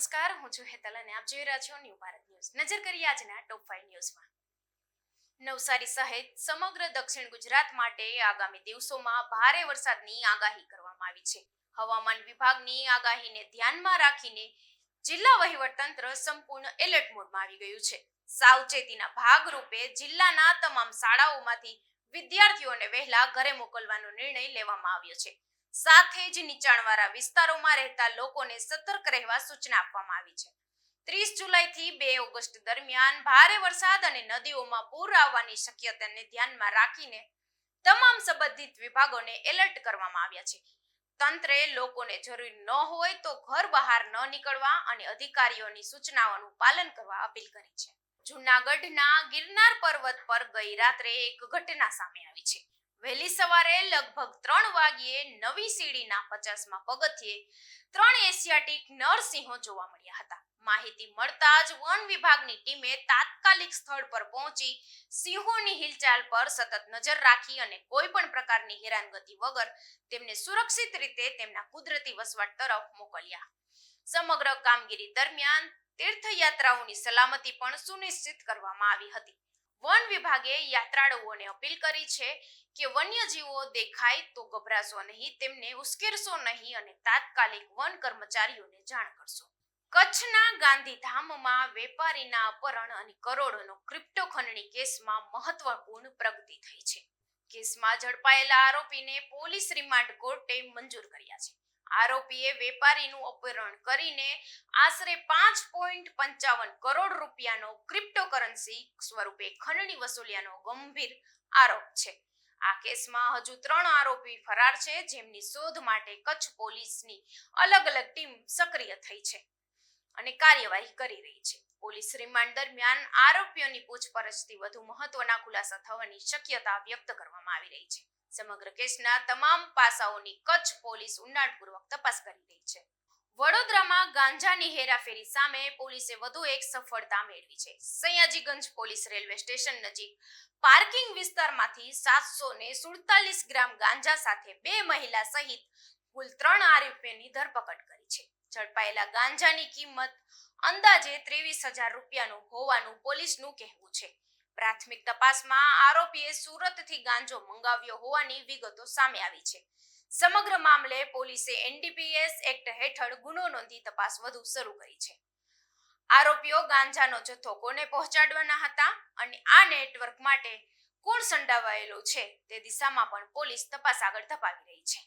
નમસ્કાર, હું છું હેતલ અને આપ જોઈ રહ્યા છો ન્યૂ ભારત ન્યૂઝ. નજર કરીએ આજના ટોપ 5 ન્યૂઝમાં. નવસારી સહિત સમગ્ર દક્ષિણ ગુજરાત માટે આગામી દિવસોમાં ભારે વરસાદની આગાહી કરવામાં આવી છે. હવામાન વિભાગની આગાહીને ધ્યાનમાં રાખીને જિલ્લા વહીવટતંત્ર સંપૂર્ણ એલર્ટ મોડમાં આવી ગયું છે. સાવચેતીના ભાગરૂપે જિલ્લાના તમામ શાળાઓમાંથી વિદ્યાર્થીઓને વહેલા ઘરે મોકલવાનો નિર્ણય લેવામાં આવ્યો છે. સાથે જ નીચાણવાળા વિસ્તારોમાં રહેતા લોકોને સતર્ક રહેવા સૂચના આપવામાં આવી છે. 30 જુલાઈથી 2 ઓગસ્ટ દરમિયાન ભારે વરસાદ અને નદીઓમાં પૂર આવવાની શક્યતાને ધ્યાનમાં રાખીને તમામ સંબંધિત વિભાગોને એલર્ટ કરવામાં આવ્યા છે. તંત્રે લોકોને જરૂરી ન હોય તો ઘર બહાર ન નીકળવા અને અધિકારીઓની સૂચનાઓનું પાલન કરવા અપીલ કરી છે. જૂનાગઢના ગિરનાર પર્વત પર ગઈ રાત્રે એક ઘટના સામે આવી છે. વહેલી સવારે લગભગ 3 વાગ્યે નવી સીડીના 50મા પગથિયે 3 એશિયાટિક નરસિંહો જોવા મળ્યા હતા. માહિતી મળતા જ વન વિભાગની ટીમે તાત્કાલિક સ્થળ પર પહોંચી સિંહોની હિલચાલ પર સતત નજર રાખી અને કોઈ પણ પ્રકારની હેરાનગતિ વગર તેમને સુરક્ષિત રીતે તેમના કુદરતી વસવાટ તરફ મોકલ્યા. સમગ્ર કામગીરી દરમિયાન તીર્થયાત્રાઓની સલામતી પણ સુનિશ્ચિત કરવામાં આવી હતી. વન વિભાગે યાત્રાળુઓને અપીલ કરી છે કે વન્યજીવો દેખાય તો ગભરાશો નહીં, તેમને ઉશ્કેરશો નહીં અને તાત્કાલિક વન કર્મચારીઓને જાણ કરશો. કચ્છના ગાંધીધામમાં વેપારીના અપહરણ અને કરોડોનો ક્રિપ્ટો ખંડણી કેસમાં મહત્વપૂર્ણ પ્રગતિ થઈ છે. કેસમાં ઝડપાયેલા આરોપીને પોલીસ રિમાન્ડ કોર્ટે મંજૂર કર્યા છે. આરોપીએ વેપારીનું અપહરણ કરીને આશરે 5.55 કરોડ રૂપિયાનો ક્રિપ્ટોકરન્સી સ્વરૂપે ખંડણી વસૂલ્યાનો ગંભીર આરોપ છે. આ કેસમાં હજુ 3 આરોપી ફરાર છે, જેમની શોધ માટે કચ્છ પોલીસની અલગ અલગ ટીમ સક્રિય થઈ છે અને કાર્યવાહી કરી રહી છે. પોલીસ રિમાન્ડ દરમિયાન આરોપીઓની પૂછપરછથી વધુ મહત્વના ખુલાસા થવાની શક્યતા વ્યક્ત કરવામાં આવી રહી છે. સમગ્ર કેસના તમામ પાસાઓની કચ્છ પોલીસ ઊંડાણપૂર્વક તપાસ કરી રહી છે. વડોદરામાં ગાંજાની હેરાફેરી સામે પોલીસે વધુ એક સફળતા મેળવી છે. સયાજીગંજ પોલીસ રેલવે સ્ટેશન નજીક પાર્કિંગ વિસ્તારમાંથી 747 ગ્રામ ગાંજા સાથે 2 મહિલા સહિત કુલ 3 આરોપીઓની ધરપકડ કરી છે. ઝડપાયેલા ગાંજાની કિંમત અંદાજે 23,000 રૂપિયાનું હોવાનું પોલીસનું કહેવું છે. પ્રાથમિક તપાસમાં આરોપીએ સુરતથી ગાંજો મંગાવ્યો હોવાની વિગતો સામે આવી છે. સમગ્ર મામલે પોલીસે એનડીપીએસ એક્ટ હેઠળ ગુનો નોંધી તપાસ વધુ શરૂ કરી છે. આરોપીઓ ગાંજાનો જથ્થો કોને પહોંચાડવાના હતા અને આ નેટવર્ક માટે કોણ સંડોવાયેલો છે તે દિશામાં પણ પોલીસ તપાસ આગળ ધપાવી રહી છે.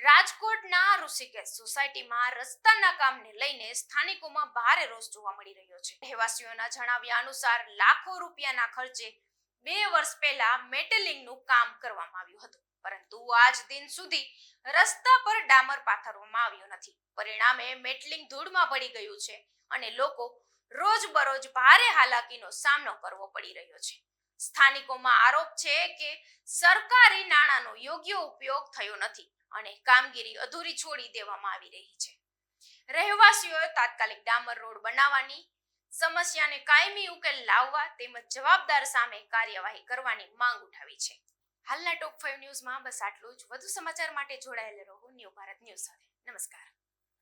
રાજકોટના ઋષિકેશ સોસાયટીમાં રસ્તાના કામને લઈને સ્થાનિકોમાં ભારે રોષ જોવા મળી રહ્યો છે. રહેવાસીઓના જણાવ્યા અનુસાર લાખો રૂપિયાના ખર્ચે 2 વર્ષ પહેલા મેટલિંગનું કામ કરવામાં આવ્યું હતું, પરંતુ આજ દિન સુધી રસ્તા પર ડામર પાથરવામાં આવ્યો નથી. પરિણામે મેટલિંગ ધૂળમાં પડી ગયું છે અને લોકો રોજબરોજ ભારે હાલાકીનો સામનો કરવો પડી રહ્યો છે. સ્થાનિકોમાં આરોપ છે કે સરકારી નાણાંનો યોગ્ય ઉપયોગ થયો નથી અને કામગીરી અધૂરી છોડી દેવામાં આવી રહી છે. રહેવાસીઓએ તાત્કાલિક ડામર રોડ બનાવવાની, સમસ્યાને કાયમી ઉકેલ લાવવા તેમજ જવાબદાર સામે કાર્યવાહી કરવાની માંગ ઉઠાવી છે. હાલના ટોપ 5 ન્યૂઝમાં બસ આટલું જ. વધુ સમાચાર માટે જોડાયેલા રહો ન્યૂ ભારત ન્યૂઝ સાથે. નમસ્કાર.